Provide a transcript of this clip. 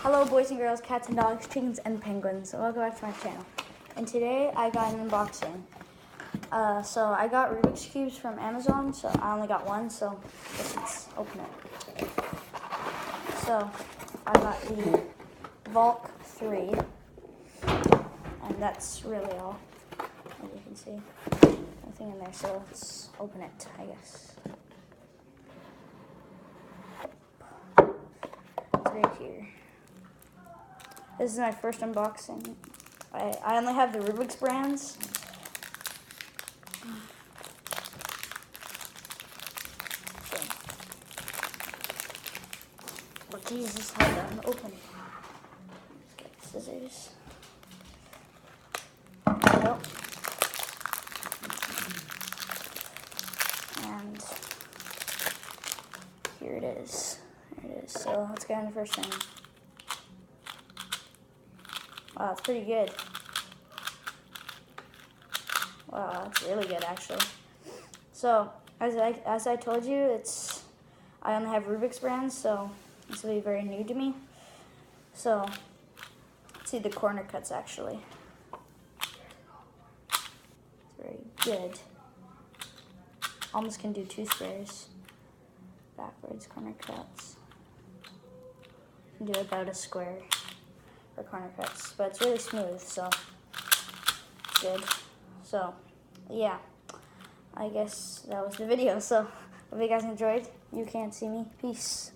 Hello boys and girls, cats and dogs, chickens and penguins. Welcome back to my channel. And today I got an unboxing. So I got Rubik's Cubes from Amazon, so I only got one, so let's open it. So I got the VALK 3, and that's really all, as you can see. Nothing in there, so let's open it, I guess. It's right here. This is my first unboxing. I only have the Rubik's brands. Oh Jesus, hold on, open. Let's get scissors. Nope. And here it is. There it is. So let's get in the first thing. Wow, it's pretty good. Wow, that's really good actually. So, as I told you, I only have Rubik's brands, so this will be very new to me. So, let's see the corner cuts actually. It's very good. Almost can do 2 squares. Backwards corner cuts. You can do about a square for corner cuts, but it's really smooth, so it's good. So, yeah, I guess that was the video. So, hope you guys enjoyed. You can't see me. Peace.